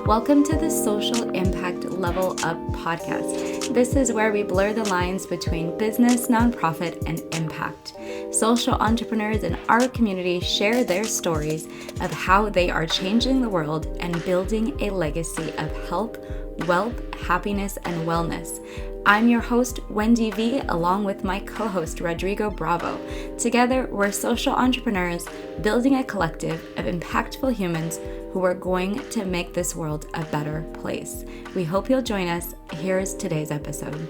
Welcome to the Social Impact Level Up podcast. This is where we blur the lines between business, nonprofit, and impact. Social entrepreneurs in our community share their stories of how they are changing the world and building a legacy of health, wealth, happiness, and wellness. I'm your host, Wendy V, along with my co-host, Rodrigo Bravo. Together, we're social entrepreneurs building a collective of impactful humans who are going to make this world a better place. We hope you'll join us. Here's today's episode.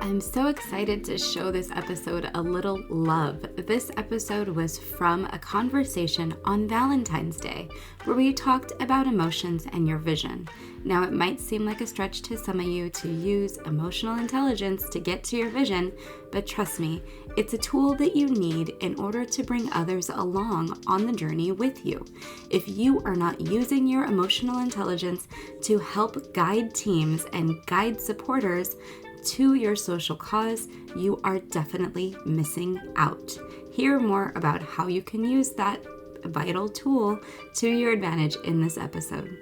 I'm so excited to show this episode a little love. This episode was from a conversation on Valentine's Day where we talked about emotions and your vision. Now, it might seem like a stretch to some of you to use emotional intelligence to get to your vision, but trust me, it's a tool that you need in order to bring others along on the journey with you. If you are not using your emotional intelligence to help guide teams and guide supporters to your social cause, you are definitely missing out. Hear more about how you can use that vital tool to your advantage in this episode.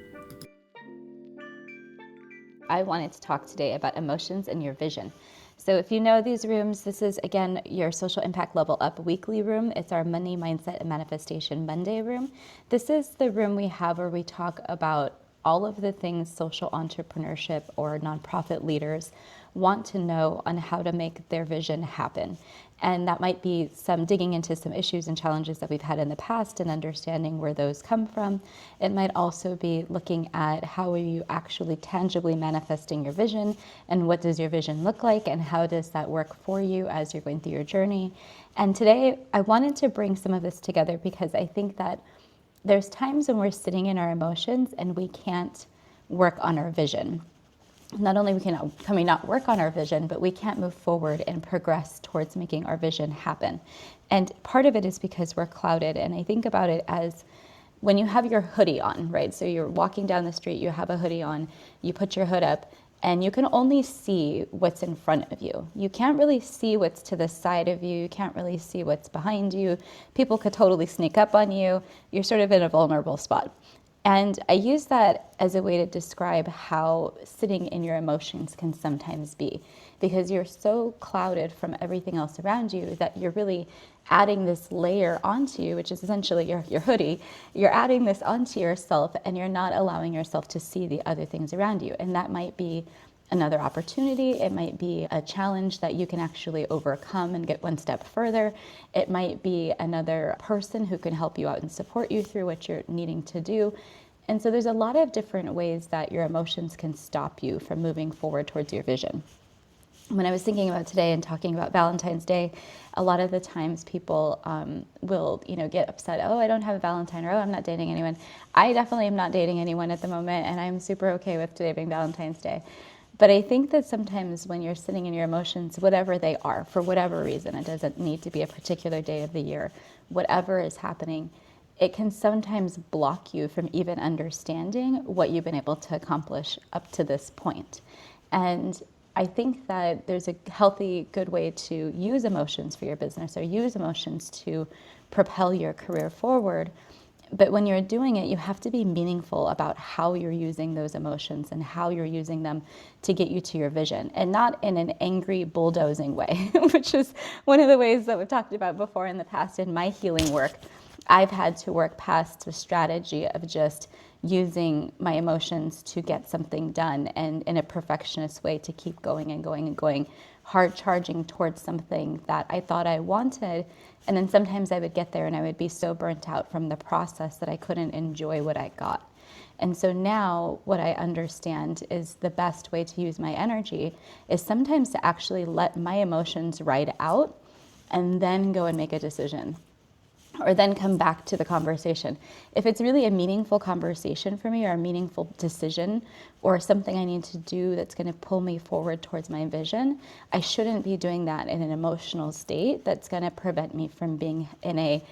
I wanted to talk today about emotions and your vision. So if you know these rooms, this is, again, your Social Impact Level Up weekly room. It's our Money, Mindset, and Manifestation Monday room. This is the room we have where we talk about all of the things social entrepreneurship or nonprofit leaders want to know on how to make their vision happen. And that might be some digging into some issues and challenges that we've had in the past and understanding where those come from. It might also be looking at how are you actually tangibly manifesting your vision and what does your vision look like and how does that work for you as you're going through your journey. And today I wanted to bring some of this together because I think that there's times when we're sitting in our emotions and we can't work on our vision. Not only can we not work on our vision, but we can't move forward and progress towards making our vision happen. And part of it is because we're clouded. And I think about it as when you have your hoodie on, right? So you're walking down the street, you have a hoodie on, you put your hood up, and you can only see what's in front of you. You can't really see what's to the side of you. You can't really see what's behind you. People could totally sneak up on you. You're sort of in a vulnerable spot. And I use that as a way to describe how sitting in your emotions can sometimes be, because you're so clouded from everything else around you that you're really adding this layer onto you, which is essentially your hoodie. You're adding this onto yourself and you're not allowing yourself to see the other things around you. And that might be another opportunity. It might be a challenge that you can actually overcome and get one step further. It might be another person who can help you out and support you through what you're needing to do. And so there's a lot of different ways that your emotions can stop you from moving forward towards your vision. When I was thinking about today and talking about Valentine's Day, a lot of the times people will, get upset. Oh, I don't have a Valentine, or oh, I'm not dating anyone. I definitely am not dating anyone at the moment, and I'm super okay with today being Valentine's Day. But I think that sometimes when you're sitting in your emotions, whatever they are, for whatever reason, it doesn't need to be a particular day of the year, whatever is happening, it can sometimes block you from even understanding what you've been able to accomplish up to this point. And I think that there's a healthy, good way to use emotions for your business or use emotions to propel your career forward. But when you're doing it, you have to be meaningful about how you're using those emotions and how you're using them to get you to your vision, and not in an angry, bulldozing way, which is one of the ways that we've talked about before in the past in my healing work. I've had to work past the strategy of just using my emotions to get something done and in a perfectionist way to keep going and going and going, hard charging towards something that I thought I wanted. And then sometimes I would get there and I would be so burnt out from the process that I couldn't enjoy what I got. And so now what I understand is the best way to use my energy is sometimes to actually let my emotions ride out and then go and make a decision, or then come back to the conversation. If it's really a meaningful conversation for me or a meaningful decision or something I need to do that's going to pull me forward towards my vision, I shouldn't be doing that in an emotional state that's going to prevent me from being in a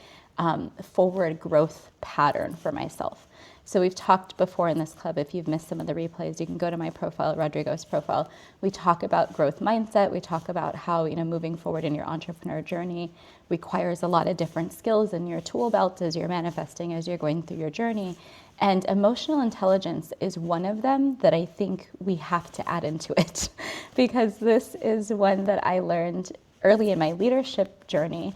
forward growth pattern for myself. So we've talked before in this club. If you've missed some of the replays, you can go to my profile, Rodrigo's profile. We talk about growth mindset. We talk about how, moving forward in your entrepreneur journey requires a lot of different skills in your tool belt as you're manifesting, as you're going through your journey. And emotional intelligence is one of them that I think we have to add into it because this is one that I learned early in my leadership journey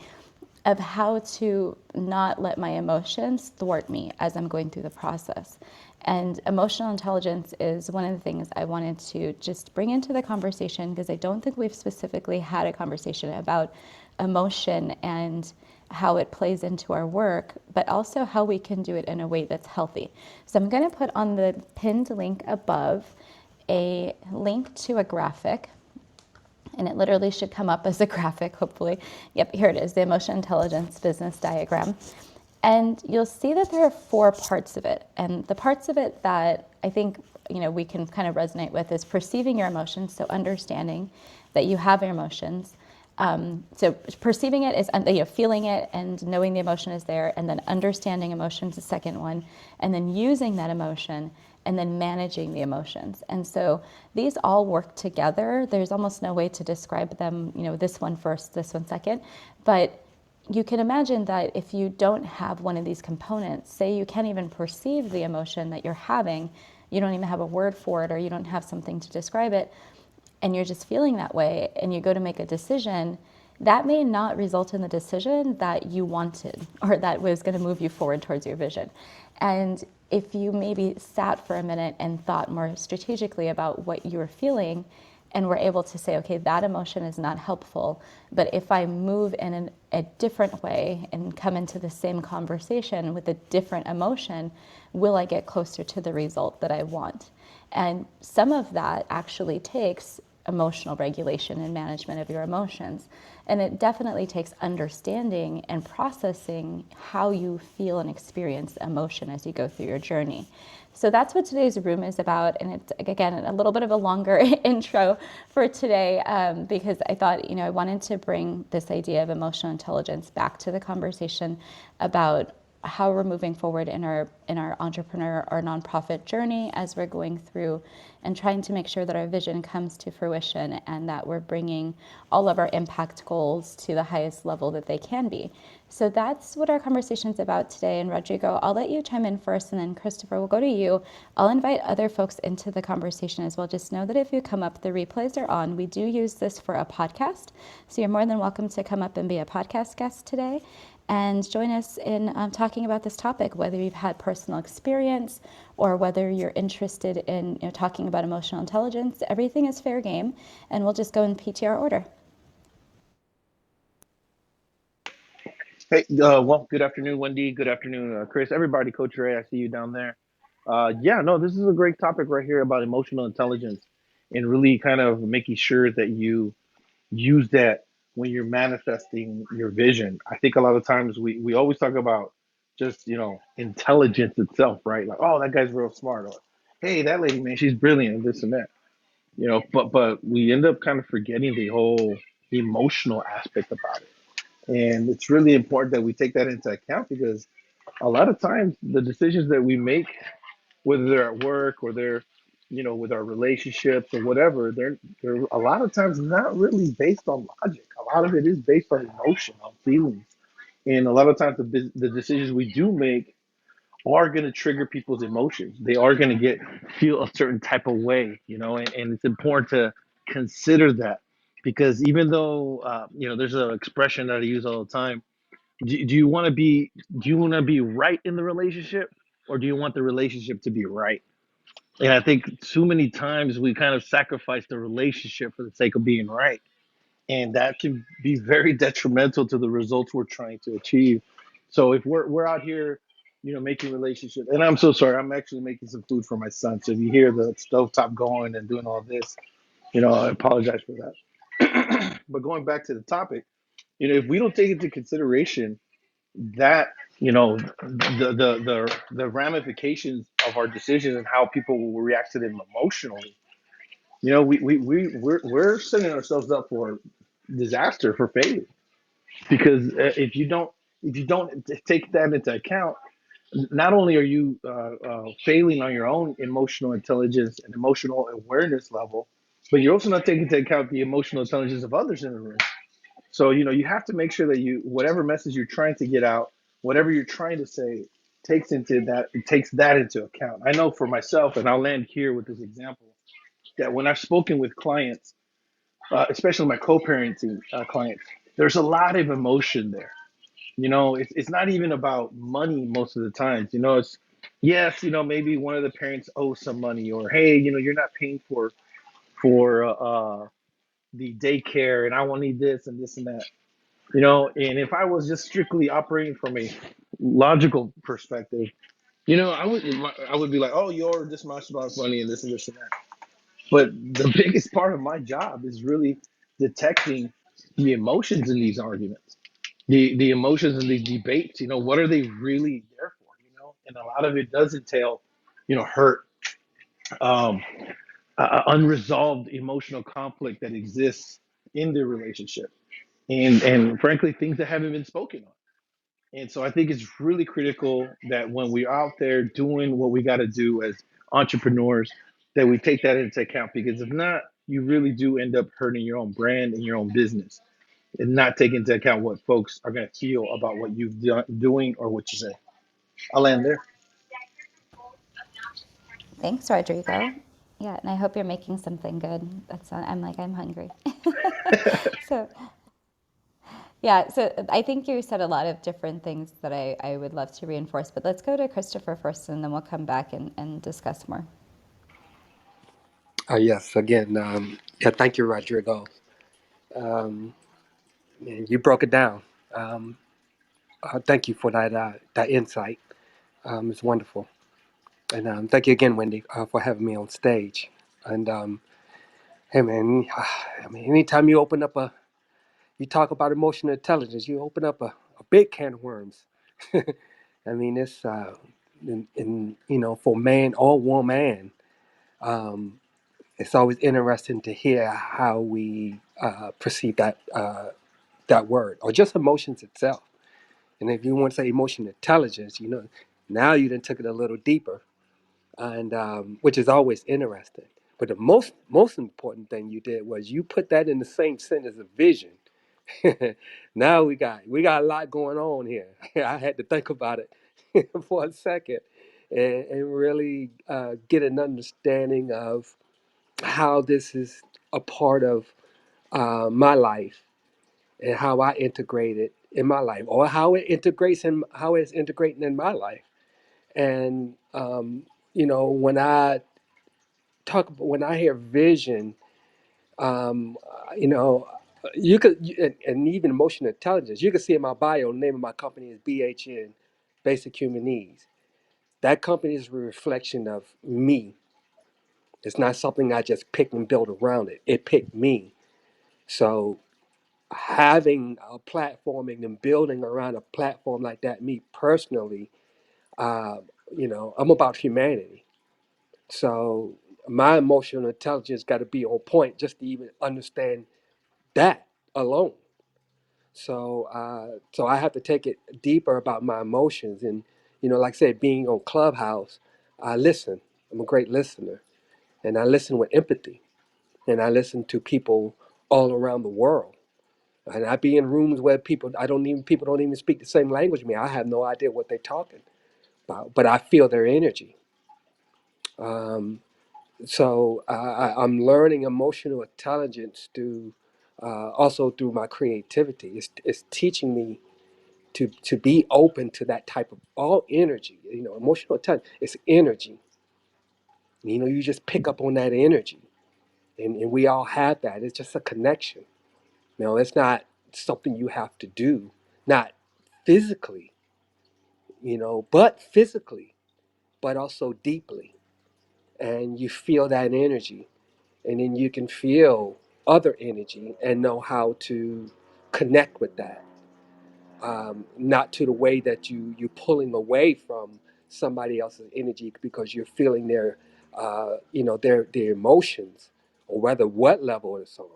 of how to not let my emotions thwart me as I'm going through the process. And emotional intelligence is one of the things I wanted to just bring into the conversation because I don't think we've specifically had a conversation about emotion and how it plays into our work, but also how we can do it in a way that's healthy. So I'm going to put on the pinned link above a link to a graphic, and it literally should come up as a graphic, hopefully. Yep, here it is, the emotion intelligence business diagram. And you'll see that there are 4 parts of it. And the parts of it that I think we can kind of resonate with is perceiving your emotions, so understanding that you have your emotions. So perceiving it is feeling it and knowing the emotion is there, and then understanding emotions, the second one, and then using that emotion, and then managing the emotions. And so these all work together. There's almost no way to describe them, this one first, this one second. But you can imagine that if you don't have one of these components, say you can't even perceive the emotion that you're having, you don't even have a word for it, or you don't have something to describe it, and you're just feeling that way, and you go to make a decision, that may not result in the decision that you wanted or that was going to move you forward towards your vision. And if you maybe sat for a minute and thought more strategically about what you were feeling and were able to say, okay, that emotion is not helpful, but if I move in a different way and come into the same conversation with a different emotion, will I get closer to the result that I want? And some of that actually takes emotional regulation and management of your emotions. And it definitely takes understanding and processing how you feel and experience emotion as you go through your journey. So that's what today's room is about. And it's, again, a little bit of a longer intro for today because I thought, I wanted to bring this idea of emotional intelligence back to the conversation about how we're moving forward in our entrepreneur or nonprofit journey as we're going through and trying to make sure that our vision comes to fruition and that we're bringing all of our impact goals to the highest level that they can be. So that's what our conversation is about today. And Rodrigo, I'll let you chime in first, and then Christopher, we'll go to you. I'll invite other folks into the conversation as well. Just know that if you come up, the replays are on. We do use this for a podcast, so you're more than welcome to come up and be a podcast guest today and join us in talking about this topic, whether you've had personal experience or whether you're interested in talking about emotional intelligence. Everything is fair game, and we'll just go in PTR order. Hey, well, good afternoon, Wendy. Good afternoon, Chris. Everybody, Coach Ray, I see you down there. Yeah, no, this is a great topic right here about emotional intelligence and really kind of making sure that you use that when you're manifesting your vision. I think a lot of times we always talk about just, intelligence itself, right? Like, oh, that guy's real smart. Or, hey, that lady, man, she's brilliant, and this and that. But we end up kind of forgetting the whole emotional aspect about it. And it's really important that we take that into account because a lot of times the decisions that we make, whether they're at work or they're, with our relationships or whatever, they're a lot of times not really based on logic. A lot of it is based on emotion, on feelings. And a lot of times the decisions we do make are going to trigger people's emotions. They are going to feel a certain type of way, and it's important to consider that because even though, there's an expression that I use all the time. Do you want to be right in the relationship, or do you want the relationship to be right? And I think too many times we kind of sacrifice the relationship for the sake of being right, and that can be very detrimental to the results we're trying to achieve. So if we're out here, making relationships, and I'm so sorry, I'm actually making some food for my son. So if you hear the stovetop going and doing all this, I apologize for that. But going back to the topic, if we don't take into consideration that the ramifications of our decisions and how people will react to them emotionally, we're setting ourselves up for disaster, for failure, because if you don't take that into account, not only are you failing on your own emotional intelligence and emotional awareness level, but you're also not taking into account the emotional intelligence of others in the room. So, you have to make sure that whatever message you're trying to get out, whatever you're trying to say, takes that into account. I know for myself, and I'll land here with this example, that when I've spoken with clients, especially my co-parenting clients, there's a lot of emotion there. It's not even about money most of the times. It's yes, maybe one of the parents owes some money, or hey, you're not paying for the daycare, and I want need this and this and that. And if I was just strictly operating from a logical perspective, I would be like, oh, you're this much about money and this and this and that. But the biggest part of my job is really detecting the emotions in these arguments, the emotions in these debates. What are they really there for? And a lot of it does entail, hurt, um, unresolved emotional conflict that exists in the relationship, and frankly, things that haven't been spoken on. And so I think it's really critical that when we're out there doing what we got to do as entrepreneurs, that we take that into account, because if not, you really do end up hurting your own brand and your own business, and not take into account what folks are going to feel about what you've done doing or what you say. I'll end there. Thanks, Rodrigo. Yeah, and I hope you're making something good. I'm hungry. So, yeah, so I think you said a lot of different things that I would love to reinforce, but let's go to Christopher first and then we'll come back and discuss more. Yes, again, yeah, thank you, Rodrigo. Um, and you broke it down. Um, thank you for that insight. It's wonderful, and thank you again, Wendy, for having me on stage. And hey, man, I mean, anytime you talk about emotional intelligence, you open up a big can of worms. I mean, it's for man or woman. Um, it's always interesting to hear how we perceive that word or just emotions itself. And if you want to say emotional intelligence, now you then took it a little deeper, and which is always interesting. But the most important thing you did was you put that in the same sentence of vision. Now we got a lot going on here. I had to think about it for a second and really get an understanding of how this is a part of my life and how I integrate it in my life, or how it's integrating in my life. And when when I hear vision, um, you know, and even emotional intelligence, you can see in my bio, the name of my company is BHN, Basic Human Needs. That company is a reflection of me. It's not something I just picked and built around it. It picked me. So having a platforming and building around a platform like that, me personally, uh, I'm about humanity. So my emotional intelligence got to be on point just to even understand that alone. So I have to take it deeper about my emotions, and like I said, being on Clubhouse, I listen. I'm a great listener, and I listen with empathy, and I listen to people all around the world. And I be in rooms where people don't even speak the same language as me. I have no idea what they're talking about, but I feel their energy. Um, I'm learning emotional intelligence through also through my creativity. It's teaching me to be open to that type of all energy. Emotional intelligence. It's energy. You just pick up on that energy, and we all have that. It's just a connection. It's not something you have to do, not physically, but physically, but also deeply. And you feel that energy, and then you can feel other energy and know how to connect with that. Not to the way that you're pulling away from somebody else's energy because you're feeling their emotions, or whether what level it's on.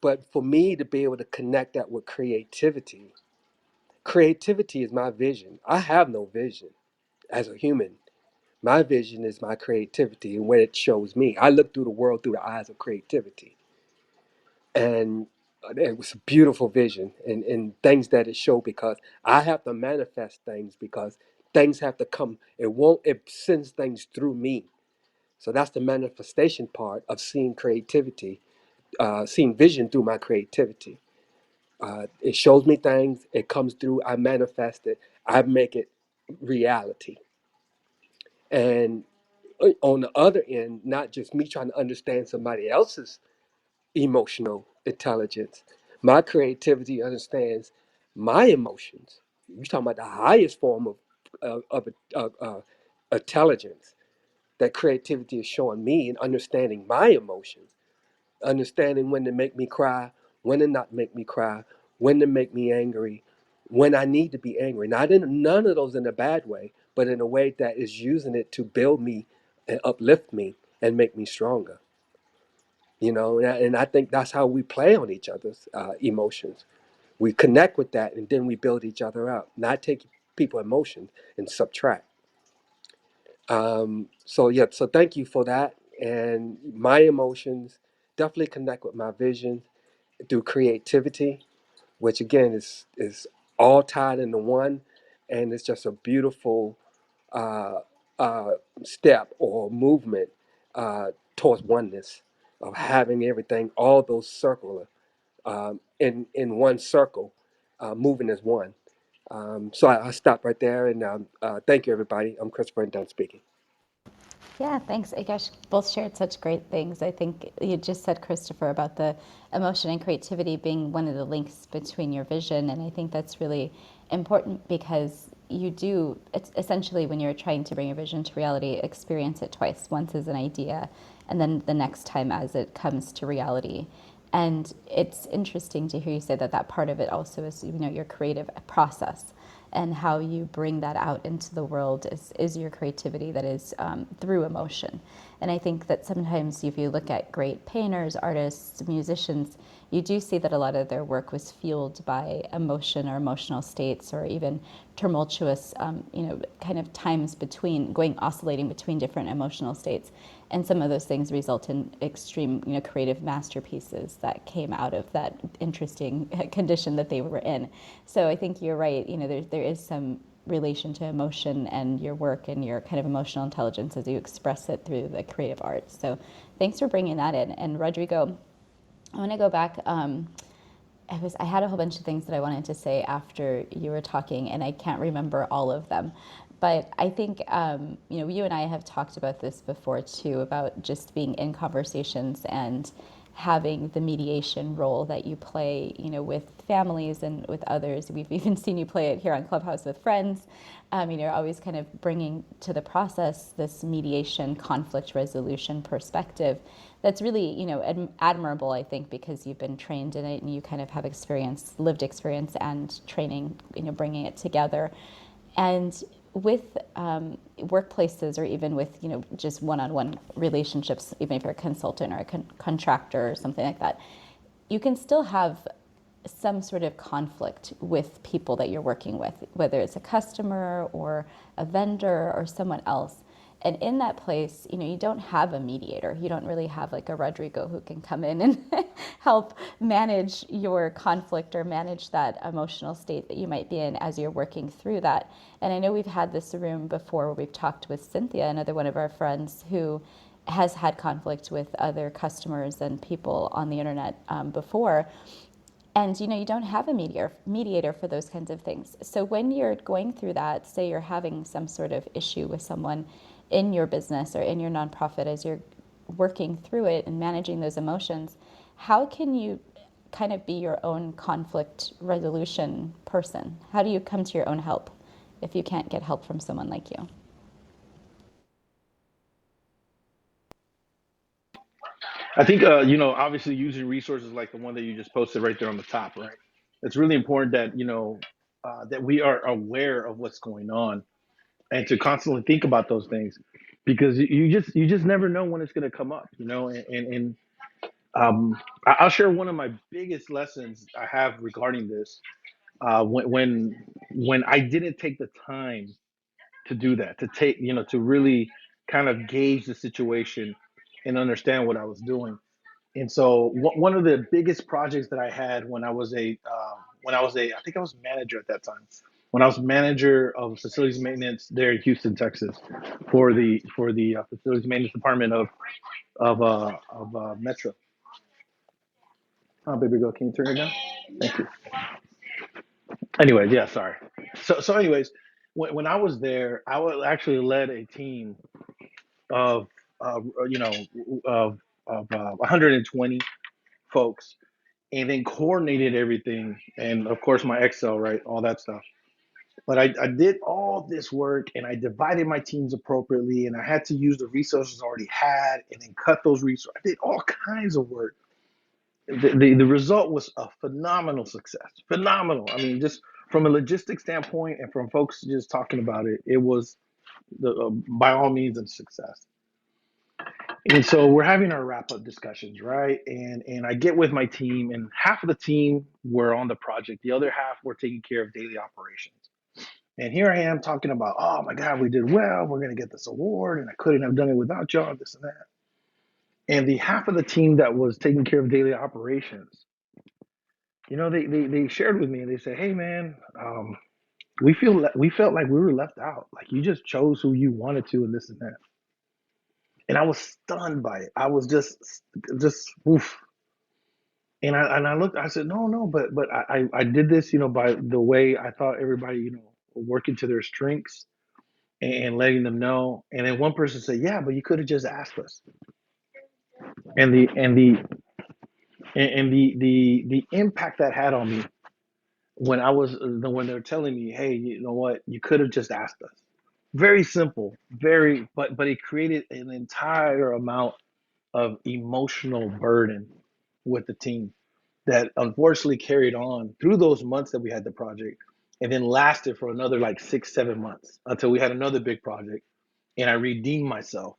But for me to be able to connect that with creativity, Creativity is my vision. I have no vision as a human. My vision is my creativity and what it shows me. I look through the world through the eyes of creativity. And it was a beautiful vision and things that it showed because I have to manifest things because things have to come. It sends things through me. So that's the manifestation part of seeing creativity, seeing vision through my creativity. It shows me things, it comes through, I manifest it, I make it reality. And on the other end, not just me trying to understand somebody else's emotional intelligence, my creativity understands my emotions. You're talking about the highest form of intelligence that creativity is showing me and understanding my emotions, understanding when to make me cry, when to not make me cry, when to make me angry, when I need to be angry. Not in none of those in a bad way, but in a way that is using it to build me and uplift me and make me stronger. And I think that's how we play on each other's emotions. We connect with that, and then we build each other up. Not take people emotions and subtract. So thank you for that. And my emotions definitely connect with my vision through creativity, which again is all tied into one, and it's just a beautiful uh, uh, step or movement towards oneness of having everything, all those circular in one circle, moving as one. So I stop right there and thank you, everybody. I'm Christopher and done speaking. Yeah, thanks. I guess both shared such great things. I think you just said, Christopher, about the emotion and creativity being one of the links between your vision. And I think that's really important because you do, it's essentially when you're trying to bring your vision to reality, experience it twice, once as an idea, and then the next time as it comes to reality. And it's interesting to hear you say that that part of it also is, your creative process and how you bring that out into the world is your creativity that is through emotion. And I think that sometimes if you look at great painters, artists, musicians, you do see that a lot of their work was fueled by emotion or emotional states or even tumultuous, kind of times between oscillating between different emotional states. And some of those things result in extreme, creative masterpieces that came out of that interesting condition that they were in. So I think you're right. There is some relation to emotion and your work and your kind of emotional intelligence as you express it through the creative arts. So thanks for bringing that in. And Rodrigo, I want to go back. I had a whole bunch of things that I wanted to say after you were talking, and I can't remember all of them. But I think you and I have talked about this before too, about just being in conversations and having the mediation role that you play, with families and with others. We've even seen you play it here on Clubhouse with friends. You're always kind of bringing to the process this mediation, conflict resolution perspective. That's really, admirable, I think, because you've been trained in it and you kind of have lived experience and training, bringing it together. And with workplaces or even with, just one-on-one relationships, even if you're a consultant or a contractor or something like that, you can still have some sort of conflict with people that you're working with, whether it's a customer or a vendor or someone else. And in that place, you don't have a mediator. You don't really have like a Rodrigo who can come in and help manage your conflict or manage that emotional state that you might be in as you're working through that. And I know we've had this room before where we've talked with Cynthia, another one of our friends who has had conflict with other customers and people on the internet before. And you don't have a mediator for those kinds of things. So when you're going through that, say you're having some sort of issue with someone in your business or in your nonprofit, as you're working through it and managing those emotions, how can you kind of be your own conflict resolution person? How do you come to your own help if you can't get help from someone like you? I think obviously using resources like the one that you just posted right there on the top, right? It's really important that that we are aware of what's going on and to constantly think about those things because you just never know when it's going to come up, and um, I'll share one of my biggest lessons I have regarding this. When I didn't take the time to do that, to take, to really kind of gauge the situation and understand what I was doing. And so one of the biggest projects that I had I think I was manager at that time. When I was manager of facilities maintenance there in Houston, Texas, for the facilities maintenance department of Metro. Oh, baby girl, can you turn it down? Thank you. Anyways, yeah, sorry. Anyways, when I was there, actually led a team of you know of 120 folks, and then coordinated everything, and of course my Excel, right, all that stuff. But I did all this work, and I divided my teams appropriately, and I had to use the resources I already had, and then cut those resources. I did all kinds of work. The result was a phenomenal success. Phenomenal. I mean, just from a logistics standpoint, and from folks just talking about it, it was by all means a success. And so we're having our wrap up discussions, right? And I get with my team, and half of the team were on the project, the other half were taking care of daily operations. And here I am talking about, oh my God, we did well. We're going to get this award, and I couldn't have done it without y'all, this and that. And the half of the team that was taking care of daily operations, they shared with me, and they said, hey man, we felt like we were left out. Like you just chose who you wanted to, and this and that. And I was stunned by it. I was just oof. And I looked. I said, no, but I did this, by the way I thought everybody, working to their strengths and letting them know. And then one person said, yeah, but you could have just asked us. And the impact that had on me when they were telling me, hey, you know what, you could have just asked us. Very simple, but it created an entire amount of emotional burden with the team that unfortunately carried on through those months that we had the project, and then lasted for another like 6 7 months until we had another big project. And I redeemed myself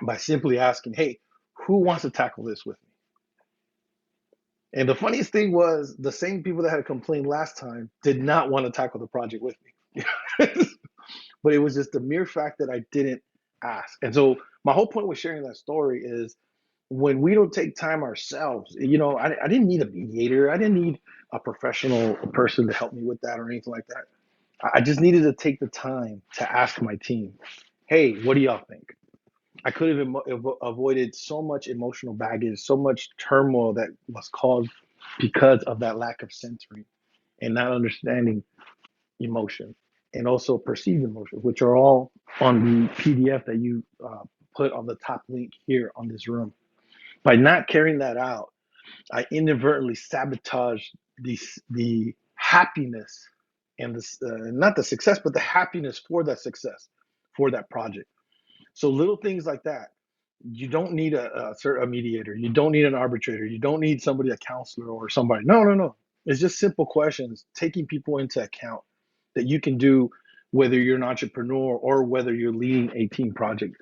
by simply asking, hey, who wants to tackle this with me? And the funniest thing was the same people that had complained last time did not want to tackle the project with me. But it was just the mere fact that I didn't ask. And so my whole point with sharing that story is, when we don't take time ourselves, I didn't need a mediator. I didn't need a professional person to help me with that or anything like that. I just needed to take the time to ask my team, hey, what do y'all think? I could have avoided so much emotional baggage, so much turmoil that was caused because of that lack of centering and not understanding emotion, and also perceived emotion, which are all on the PDF that you put on the top link here on this room. By not carrying that out, I inadvertently sabotaged the happiness and this not the success, but the happiness for that success, for that project. So little things like that. You don't need a mediator. You don't need an arbitrator. You don't need somebody, a counselor or somebody. No, no, no. It's just simple questions, taking people into account that you can do, whether you're an entrepreneur or whether you're leading a team project.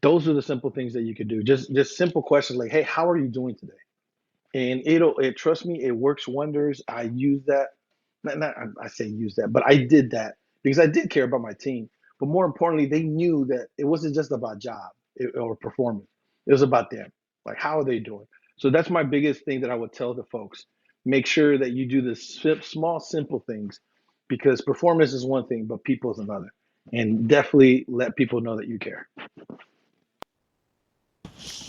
Those are the simple things that you could do. Just simple questions like, hey, how are you doing today? And trust me, it works wonders. I use that. Not I say use that, but I did that because I did care about my team. But more importantly, they knew that it wasn't just about or performance. It was about them. Like, how are they doing? So that's my biggest thing that I would tell the folks. Make sure that you do the small, simple things, because performance is one thing, but people is another. And definitely let people know that you care.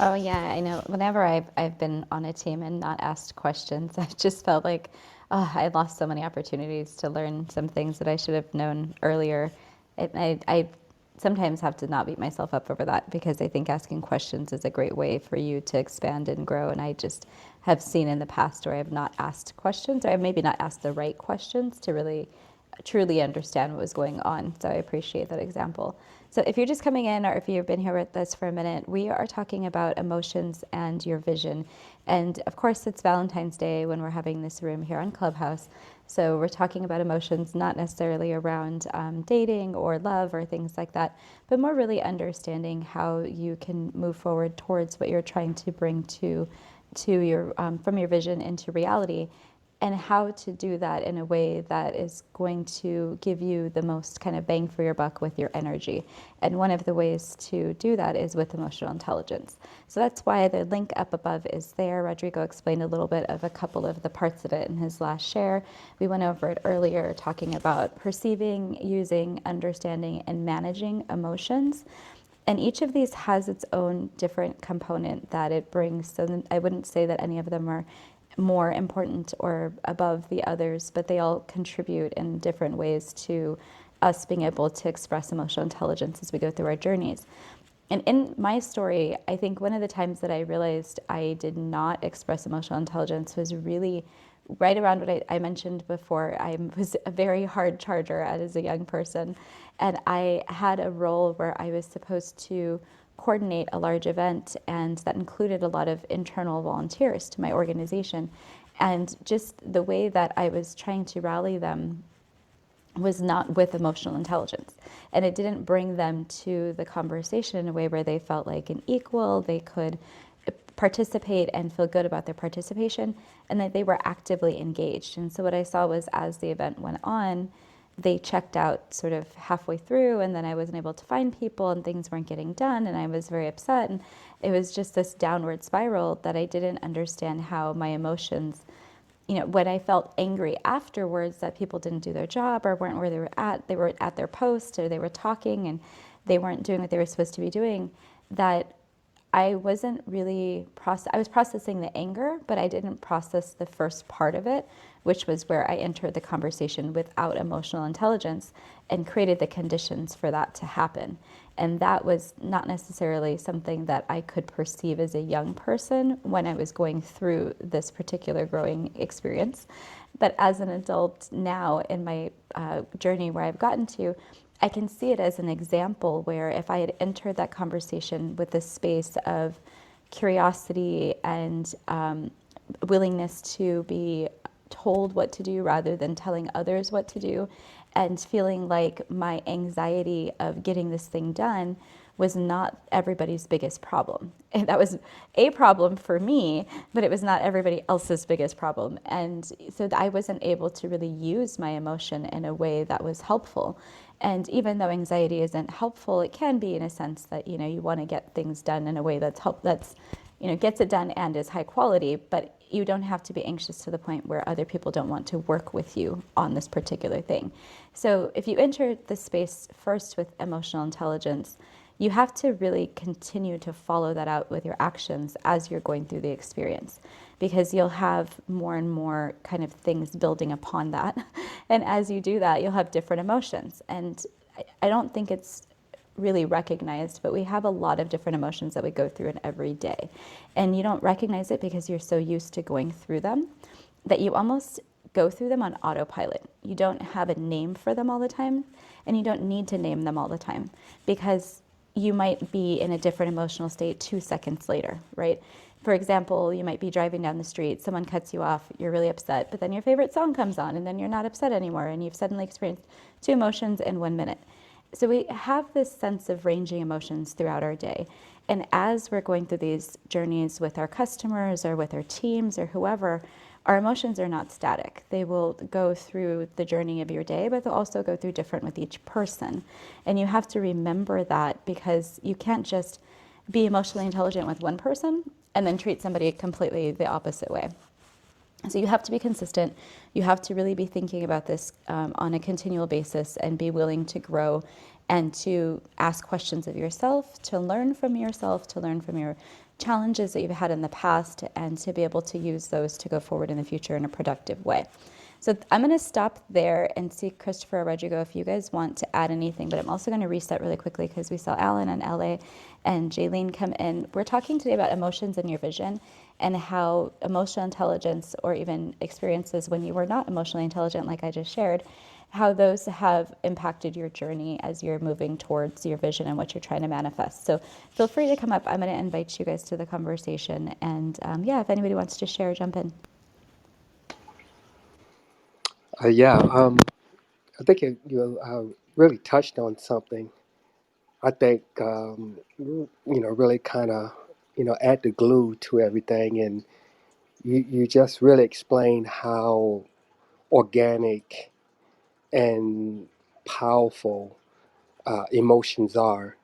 Oh yeah, I know. Whenever I've been on a team and not asked questions, I've just felt like, oh, I lost so many opportunities to learn some things that I should have known earlier. I sometimes have to not beat myself up over that, because I think asking questions is a great way for you to expand and grow. And I just have seen in the past where I have not asked questions, or I've maybe not asked the right questions to really truly understand what was going on. So I appreciate that example. So if you're just coming in, or if you've been here with us for a minute, we are talking about emotions and your vision. And of course, it's Valentine's Day when we're having this room here on Clubhouse. So we're talking about emotions, not necessarily around dating or love or things like that, but more really understanding how you can move forward towards what you're trying to bring to your from your vision into reality. and how to do that in a way that is going to give you the most kind of bang for your buck with your energy. And one of the ways to do that is with emotional intelligence. So that's why the link up above is there. Rodrigo explained a little bit of a couple of the parts of it in his last share. We went over it earlier, talking about perceiving, using, understanding, and managing emotions. And each of these has its own different component that it brings. So I wouldn't say that any of them are more important or above the others, but they all contribute in different ways to us being able to express emotional intelligence as we go through our journeys. And in my story, I think one of the times that I realized I did not express emotional intelligence was really right around what I mentioned before. I was a very hard charger as a young person, and I had a role where I was supposed to coordinate a large event, and that included a lot of internal volunteers to my organization. And just the way that I was trying to rally them was not with emotional intelligence. And it didn't bring them to the conversation in a way where they felt like an equal, they could participate and feel good about their participation, and that they were actively engaged. And so what I saw was as the event went on, they checked out sort of halfway through, and then I wasn't able to find people and things weren't getting done, and I was very upset. And it was just this downward spiral that I didn't understand how my emotions, when I felt angry afterwards that people didn't do their job or weren't where they were at their post, or they were talking and they weren't doing what they were supposed to be doing, that I wasn't really I was processing the anger, but I didn't process the first part of it, which was where I entered the conversation without emotional intelligence and created the conditions for that to happen. And that was not necessarily something that I could perceive as a young person when I was going through this particular growing experience. But as an adult now in my journey where I've gotten to, I can see it as an example where if I had entered that conversation with a space of curiosity and willingness to be told what to do rather than telling others what to do, and feeling like my anxiety of getting this thing done was not everybody's biggest problem. And that was a problem for me, but it was not everybody else's biggest problem. And so I wasn't able to really use my emotion in a way that was helpful. And even though anxiety isn't helpful, it can be in a sense that, you want to get things done in a way that's gets it done and is high quality, but you don't have to be anxious to the point where other people don't want to work with you on this particular thing. So if you enter the space first with emotional intelligence, you have to really continue to follow that out with your actions as you're going through the experience, because you'll have more and more kind of things building upon that. And as you do that, you'll have different emotions. And I don't think it's really recognized, but we have a lot of different emotions that we go through in every day. And you don't recognize it because you're so used to going through them that you almost go through them on autopilot. You don't have a name for them all the time, and you don't need to name them all the time, because you might be in a different emotional state 2 seconds later, right? For example, you might be driving down the street, someone cuts you off, you're really upset, but then your favorite song comes on, and then you're not upset anymore, and you've suddenly experienced 2 emotions in 1 minute. So we have this sense of ranging emotions throughout our day. And as we're going through these journeys with our customers or with our teams or whoever, our emotions are not static. They will go through the journey of your day, but they'll also go through different with each person. And you have to remember that, because you can't just be emotionally intelligent with one person and then treat somebody completely the opposite way. So you have to be consistent. You have to really be thinking about this on a continual basis and be willing to grow and to ask questions of yourself, to learn from yourself, to learn from your challenges that you've had in the past, and to be able to use those to go forward in the future in a productive way. So I'm going to stop there and see Christopher or Rodrigo if you guys want to add anything, but I'm also going to reset really quickly because we saw Alan and LA and Jaylene come in. We're talking today about emotions in your vision and how emotional intelligence, or even experiences when you were not emotionally intelligent, like I just shared, how those have impacted your journey as you're moving towards your vision and what you're trying to manifest. So feel free to come up. I'm going to invite you guys to the conversation. And if anybody wants to share, jump in. Yeah, I think you really touched on something. I think really kind of add the glue to everything, and you just really explain how organic and powerful emotions are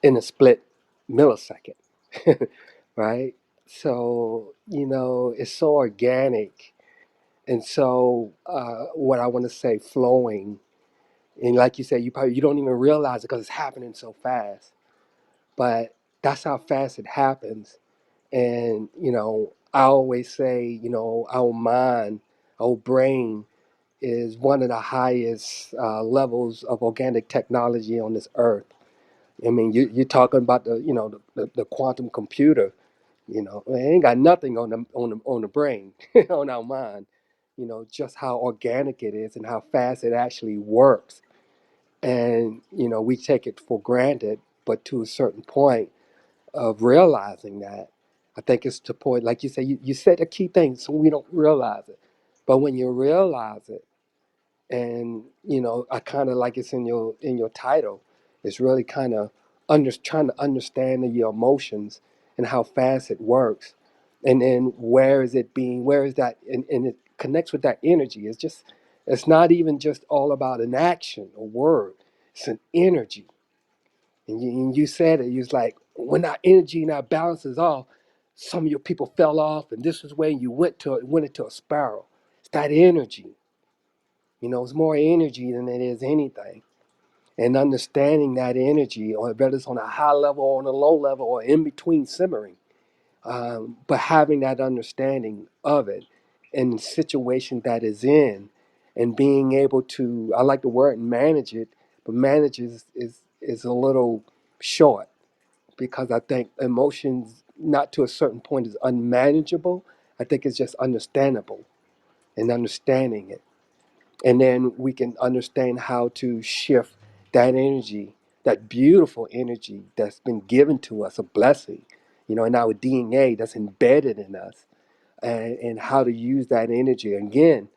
in a split millisecond, right? So, it's so organic. And so, what I want to say, flowing, and like you said, you don't even realize it because it's happening so fast. But that's how fast it happens. And I always say, our mind, our brain is one of the highest levels of organic technology on this earth. I mean, you're talking about the quantum computer. It ain't got nothing on the brain, on our mind. Just how organic it is and how fast it actually works. And we take it for granted, but to a certain point of realizing that, I think it's the point, like you say, you said a key thing, so we don't realize it. But when you realize it, and I kind of like it's in your title, it's really kind of trying to understand your emotions and how fast it works, and then where is that, and it connects with that energy. It's not even just all about an action or word, it's an energy. And you said it. You was like, when our energy and our balance is off, some of your people fell off, and this is where you went into a spiral. It's that energy. It's more energy than it is anything. And understanding that energy, or whether it's on a high level or on a low level or in between simmering, but having that understanding of it and the situation that is in, and being able to, I like the word manage it, but manage is a little short, because I think emotions, not to a certain point, is unmanageable. I think it's just understandable, and understanding it. And then we can understand how to shift that energy, that beautiful energy that's been given to us, a blessing, in our DNA that's embedded in us, and how to use that energy. Again,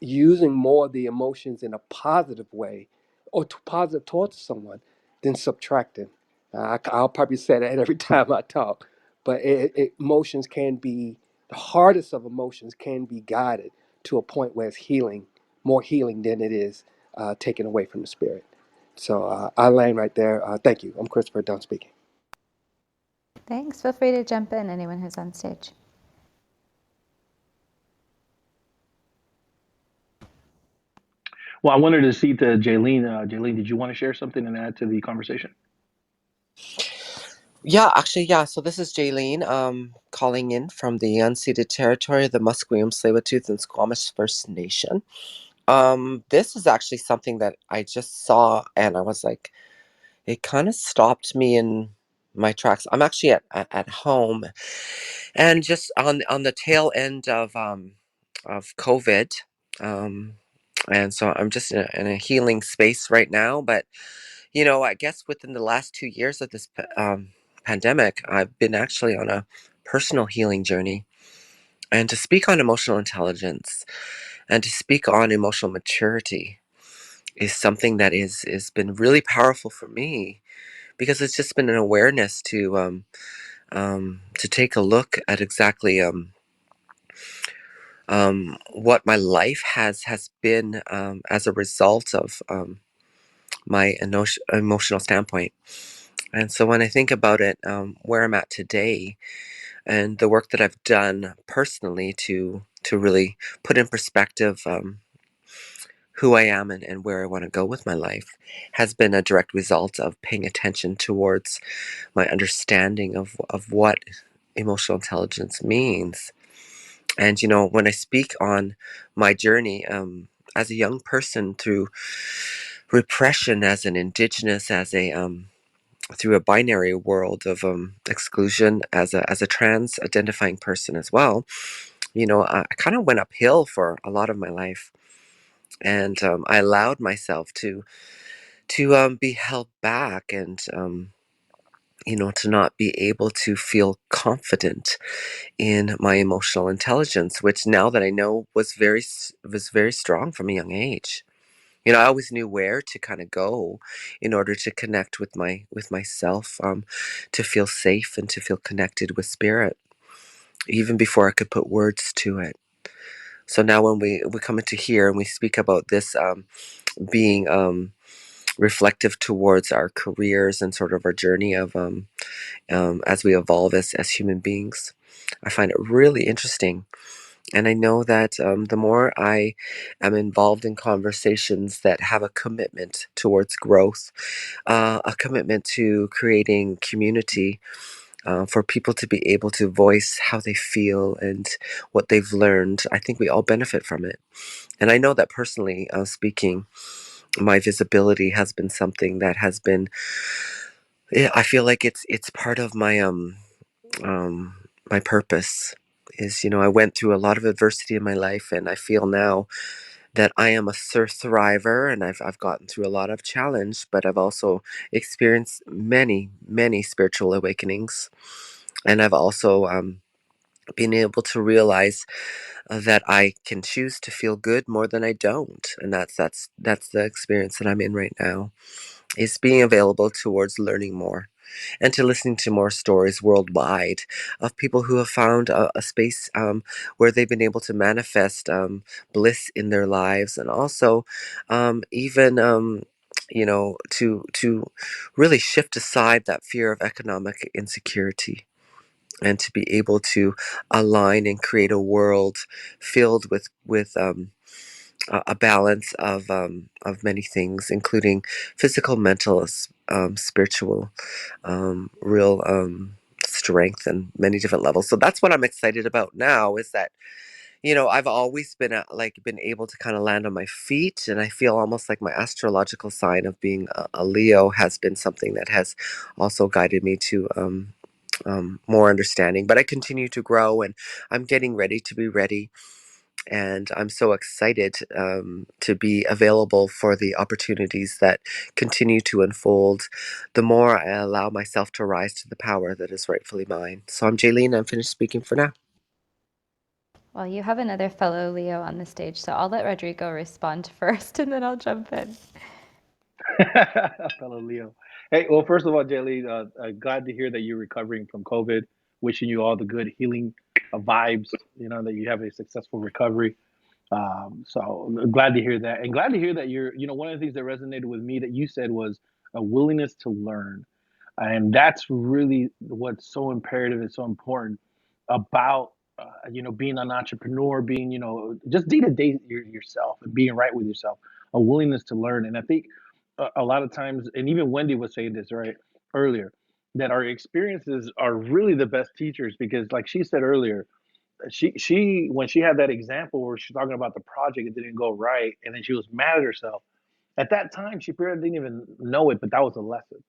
using more of the emotions in a positive way, or positive towards someone, than subtracting. I'll probably say that every time I talk, but emotions can be, the hardest of emotions can be guided to a point where it's healing, more healing than it is taken away from the spirit. So I land right there. Thank you. I'm Christopher, done speaking. Thanks. Feel free to jump in, anyone who's on stage. Well, I wanted to see to Jaylene. Jaylene, did you want to share something and add to the conversation? Yeah, actually, yeah. So this is Jaylene, calling in from the unceded territory of the Musqueam, Tsleil-Waututh, and Squamish First Nation. This is actually something that I just saw, and I was like, it kind of stopped me in my tracks. I'm actually at home, and just on the tail end of COVID, um, and so I'm just in a healing space right now. But I guess within the last 2 years of this pandemic, I've been actually on a personal healing journey. And to speak on emotional intelligence and to speak on emotional maturity is something that is been really powerful for me, because it's just been an awareness to take a look at exactly what my life has been as a result of my emotional standpoint. And so when I think about it, where I'm at today, and the work that I've done personally to really put in perspective who I am and where I want to go with my life, has been a direct result of paying attention towards my understanding of what emotional intelligence means. And when I speak on my journey as a young person, through repression as an indigenous, as a through a binary world of exclusion, as a trans identifying person as well, I kind of went uphill for a lot of my life, and I allowed myself to be held back, and to not be able to feel confident in my emotional intelligence, which now that I know was very strong from a young age. I always knew where to kind of go in order to connect with myself, to feel safe and to feel connected with spirit. even before I could put words to it. So now when we come into here and we speak about this being reflective towards our careers and sort of our journey of as we evolve as human beings, I find it really interesting. And I know that the more I am involved in conversations that have a commitment towards growth, a commitment to creating community, for people to be able to voice how they feel and what they've learned, I think we all benefit from it. And I know that personally, speaking, my visibility has been something that has been. Yeah, I feel like it's part of um my purpose. Is, I went through a lot of adversity in my life, and I feel now that I am a thriver, and I've gotten through a lot of challenge, but I've also experienced many spiritual awakenings, and I've also been able to realize that I can choose to feel good more than I don't, and that's the experience that I'm in right now. Is being available towards learning more and to listening to more stories worldwide of people who have found a space where they've been able to manifest bliss in their lives, and also even to really shift aside that fear of economic insecurity, and to be able to align and create a world filled with a balance of many things, including physical, mental, spiritual, real strength, and many different levels. So that's what I'm excited about now. Is that I've always been been able to kind of land on my feet, and I feel almost like my astrological sign of being a Leo has been something that has also guided me to. More understanding, but I continue to grow, and I'm getting ready to be ready, and I'm so excited to be available for the opportunities that continue to unfold the more I allow myself to rise to the power that is rightfully mine. So I'm Jaylene. I'm finished speaking for now. Well, you have another fellow Leo on the stage, so I'll let Rodrigo respond first and then I'll jump in. Fellow Leo. Hey, well, first of all, Jelly, glad to hear that you're recovering from COVID. Wishing you all the good healing vibes. That you have a successful recovery. So glad to hear that, and glad to hear that you're. One of the things that resonated with me that you said was a willingness to learn, and that's really what's so imperative and so important about being an entrepreneur, being just day to day yourself and being right with yourself, a willingness to learn. And I think a lot of times, and even Wendy was saying this right earlier, that our experiences are really the best teachers, because like she said earlier, she when she had that example where she's talking about the project, it didn't go right, and then she was mad at herself. At that time, she probably didn't even know it, but that was a lesson,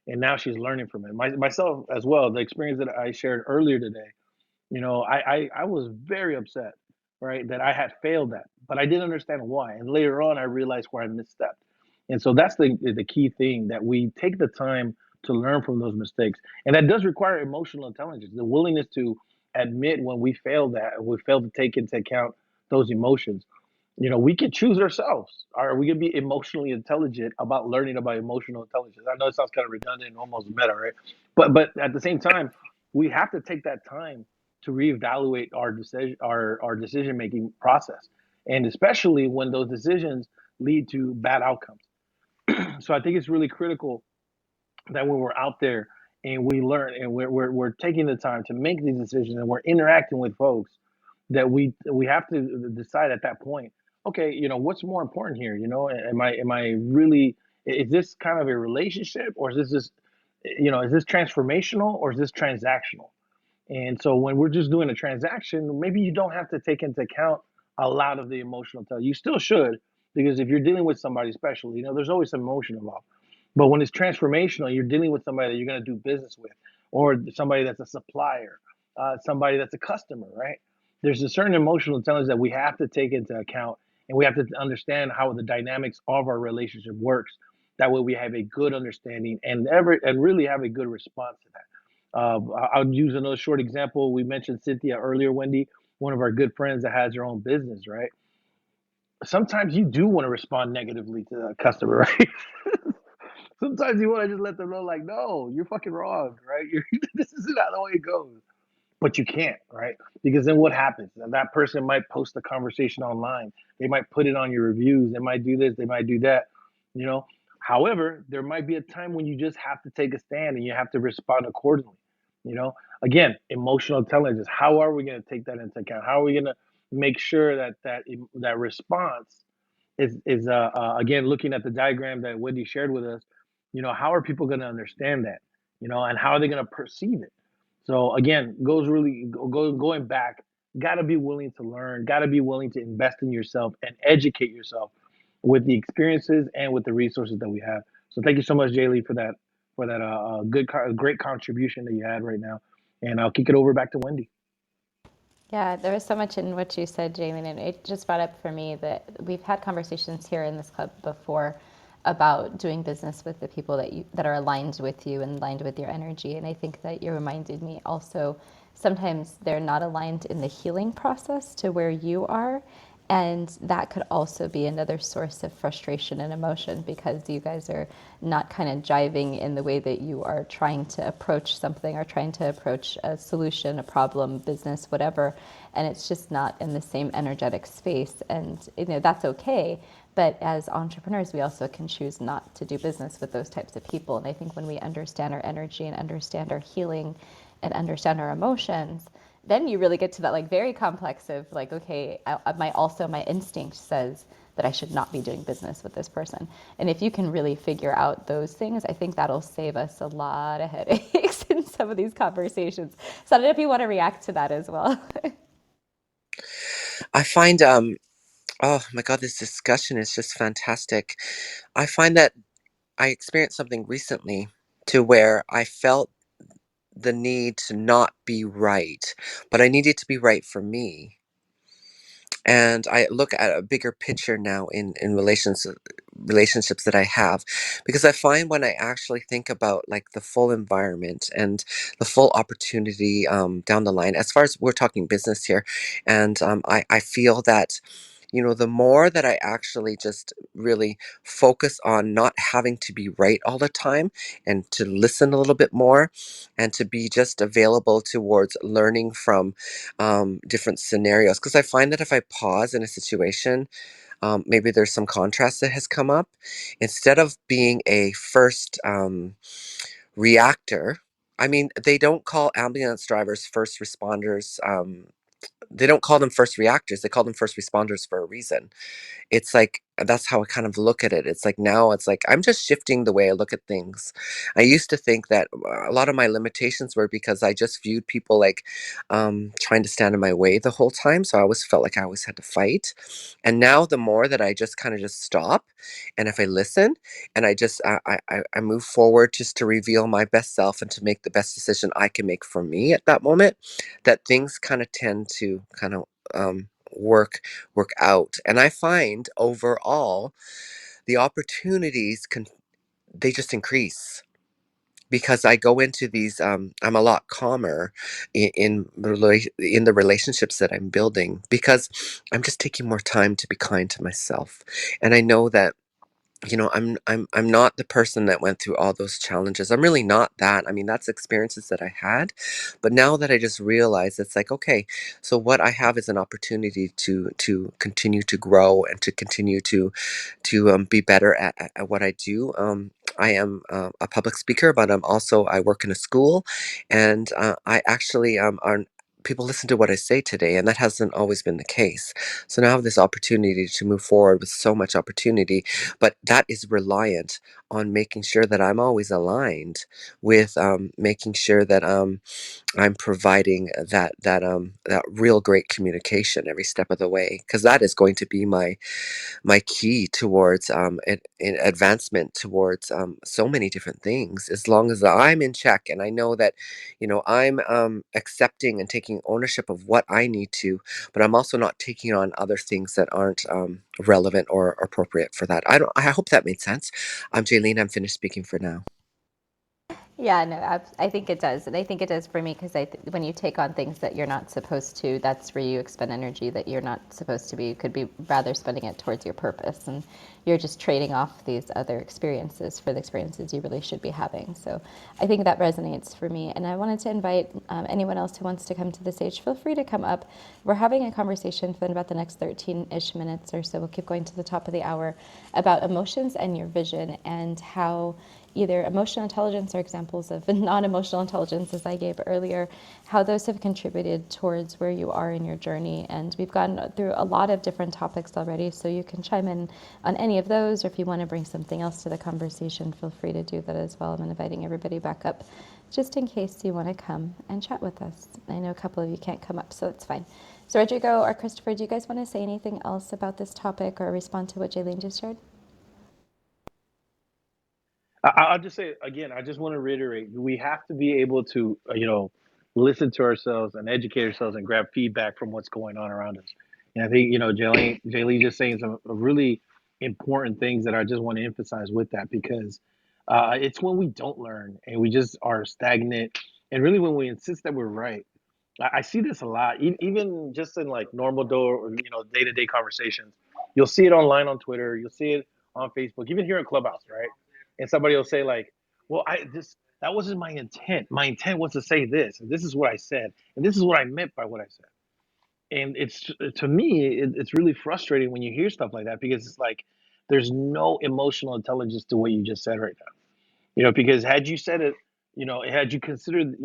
and now she's learning from it. Myself as well, the experience that I shared earlier today, I was very upset, right, that I had failed that, but I didn't understand why. And later on, I realized where I misstepped. And so that's the key thing, that we take the time to learn from those mistakes. And that does require emotional intelligence, the willingness to admit when we fail that, and we fail to take into account those emotions. We can choose ourselves. Are we going to be emotionally intelligent about learning about emotional intelligence? I know it sounds kind of redundant and almost meta, right? But at the same time, we have to take that time to reevaluate our decision making process, and especially when those decisions lead to bad outcomes. So I think it's really critical that when we're out there and we learn, and we're taking the time to make these decisions, and we're interacting with folks, that we have to decide at that point, okay, what's more important here? Am I really, is this kind of a relationship, or is this transformational, or is this transactional? And so when we're just doing a transaction, maybe you don't have to take into account a lot of the emotional intelligence. You still should, because if you're dealing with somebody special, there's always some emotion involved. But when it's transformational, you're dealing with somebody that you're going to do business with, or somebody that's a supplier, somebody that's a customer, right? There's a certain emotional intelligence that we have to take into account, and we have to understand how the dynamics of our relationship works. That way, we have a good understanding, and really have a good response to that. I'll use another short example. We mentioned Cynthia earlier, Wendy, one of our good friends that has her own business, right? Sometimes you do want to respond negatively to a customer, right? Sometimes you want to just let them know, like, no, you're fucking wrong, right? This is not the way it goes. but you can't, right? Because then what happens? That person might post a conversation online. They might put it on your reviews. They might do this. They might do that. You know. However, there might be a time when you just have to take a stand and you have to respond accordingly. You know. Again, emotional intelligence. How are we going to take that into account? How are we going to make sure that that response is again looking at the diagram that Wendy shared with us. You know, how are people going to understand that? You know, and how are they going to perceive it? So again, going back, got to be willing to learn, got to be willing to invest in yourself and educate yourself with the experiences and with the resources that we have. So thank you so much, Jaylee, for that great contribution that you had right now. And I'll kick it over back to Wendy. Yeah, there was so much in what you said, Jamie, and it just brought up for me that we've had conversations here in this club before about doing business with the people that are aligned with you and aligned with your energy. And I think that you reminded me also sometimes they're not aligned in the healing process to where you are. And that could also be another source of frustration and emotion because you guys are not kind of jiving in the way that you are trying to approach something or trying to approach a solution, a problem, business, whatever. And it's just not in the same energetic space. And that's okay. But as entrepreneurs, we also can choose not to do business with those types of people. And I think when we understand our energy and understand our healing and understand our emotions, then you really get to that like very complex of like, okay, my instinct says that I should not be doing business with this person. And if you can really figure out those things, I think that'll save us a lot of headaches in some of these conversations. So I don't know if you want to react to that as well. I find oh my god, this discussion is just fantastic. I find that I experienced something recently to where I felt the need to not be right, but I needed to be right for me. And I look at a bigger picture now in relationships that I have, because I find when I actually think about like the full environment and the full opportunity down the line, as far as we're talking business here, and I feel that the more that I actually just really focus on not having to be right all the time and to listen a little bit more and to be just available towards learning from different scenarios. Because I find that if I pause in a situation, maybe there's some contrast that has come up, instead of being a first reactor. I mean, they don't call ambulance drivers first responders. They don't call them first reactors. They call them first responders for a reason. It's like that's how I kind of look at it. It's like now it's like I'm just shifting the way I look at things. I used to think that a lot of my limitations were because I just viewed people like trying to stand in my way the whole time. So I always felt like I always had to fight. And now the more that I just kind of just stop, and if I listen, and I just I move forward just to reveal my best self and to make the best decision I can make for me at that moment, that things kind of tend to kind of work out. And I find overall the opportunities can they just increase because I go into these I'm a lot calmer in the relationships that I'm building because I'm just taking more time to be kind to myself. And I know that I'm not the person that went through all those challenges. I'm really not that. I mean, that's experiences that I had. But now that I just realize it's like, okay, so what I have is an opportunity to continue to grow and to continue to be better at what I do. I am a public speaker, but I work in a school, and I actually are. People listen to what I say today, and that hasn't always been the case. So now I have this opportunity to move forward with so much opportunity, but that is reliant on making sure that I'm always aligned with making sure that I'm providing that real great communication every step of the way, because that is going to be my key towards an advancement towards so many different things. As long as I'm in check and I know that I'm accepting and taking ownership of what I need to, but I'm also not taking on other things that aren't relevant or appropriate for that. I hope that made sense. I'm Jaylene. I'm finished speaking for now. Yeah, no, I think it does. And I think it does for me because when you take on things that you're not supposed to, that's where you expend energy that you're not supposed to be. You could be rather spending it towards your purpose. And you're just trading off these other experiences for the experiences you really should be having. So I think that resonates for me. And I wanted to invite anyone else who wants to come to the stage, feel free to come up. We're having a conversation for about the next 13-ish minutes or so. We'll keep going to the top of the hour about emotions and your vision and how either emotional intelligence or examples of non-emotional intelligence, as I gave earlier, how those have contributed towards where you are in your journey. And we've gone through a lot of different topics already, so you can chime in on any of those, or if you want to bring something else to the conversation, feel free to do that as well. I'm inviting everybody back up just in case you want to come and chat with us. I know a couple of you can't come up, so it's fine. So Rodrigo or Christopher, do you guys want to say anything else about this topic or respond to what Jaylene just shared? I'll just say again, I just want to reiterate, we have to be able to, listen to ourselves and educate ourselves and grab feedback from what's going on around us. And I think, Jaylee just saying some really important things that I just want to emphasize with that because it's when we don't learn and we just are stagnant. And really when we insist that we're right. I see this a lot, even just in like normal door, day to day conversations. You'll see it online on Twitter. You'll see it on Facebook, even here in Clubhouse, right? And somebody will say like, "Well, that wasn't my intent. My intent was to say this, and this is what I said, and this is what I meant by what I said." And it's to me, it's really frustrating when you hear stuff like that because it's like there's no emotional intelligence to what you just said right now. Because had you said it, had you considered,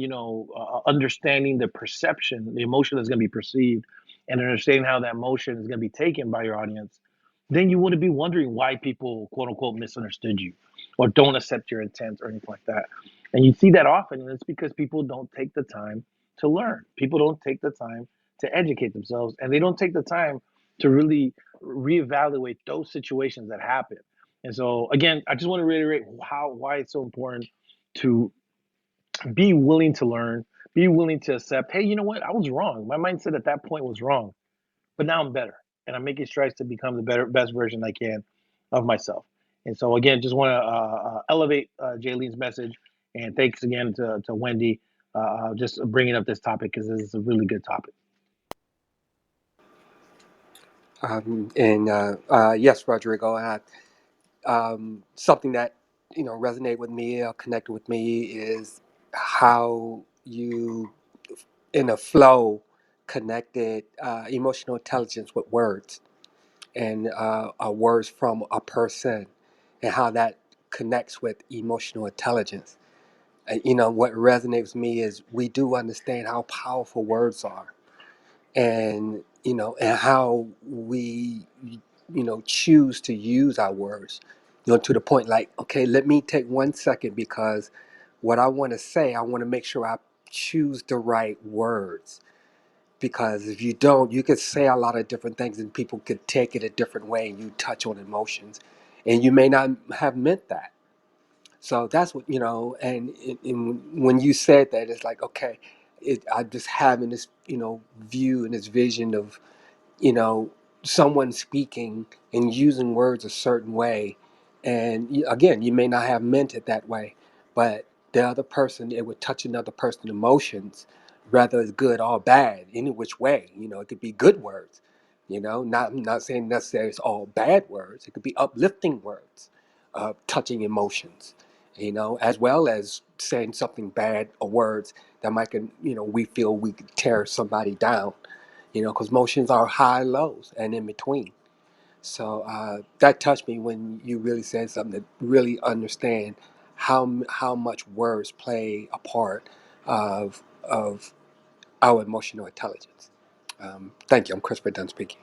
understanding the perception, the emotion that's going to be perceived, and understanding how that emotion is going to be taken by your audience, then you wouldn't be wondering why people, quote unquote, misunderstood you or don't accept your intent or anything like that. And you see that often, and it's because people don't take the time to learn. People don't take the time to educate themselves, and they don't take the time to really reevaluate those situations that happen. And so, again, I just want to reiterate why it's so important to be willing to learn, be willing to accept. Hey, you know what? I was wrong. My mindset at that point was wrong, but now I'm better, and I'm making strides to become the best version I can of myself. And so, again, just want to elevate Jaylene's message, and thanks again to Wendy just bringing up this topic because this is a really good topic. Yes, Rodrigo, something that resonate with me or connected with me is how you, in a flow, connected emotional intelligence with words and words from a person, and how that connects with emotional intelligence. What resonates with me is we do understand how powerful words are, and and how we choose to use our words, to the point like, okay, let me take 1 second, because what I want to say, I want to make sure I choose the right words, because if you don't, you could say a lot of different things and people could take it a different way, and you touch on emotions and you may not have meant that. So that's what, and when you said that, it's like, okay, I just having this, view and this vision of, you know, someone speaking and using words a certain way. And again, you may not have meant it that way, but the other person, it would touch another person's emotions, whether it's good or bad, any which way. It could be good words, I'm not saying necessarily it's all bad words. It could be uplifting words, touching emotions, as well as saying something bad or words that might, we feel we could tear somebody down, because emotions are high, lows, and in between. So that touched me when you really said something that really understand how much words play a part of our emotional intelligence. Thank you. I'm Christopher Dunn speaking.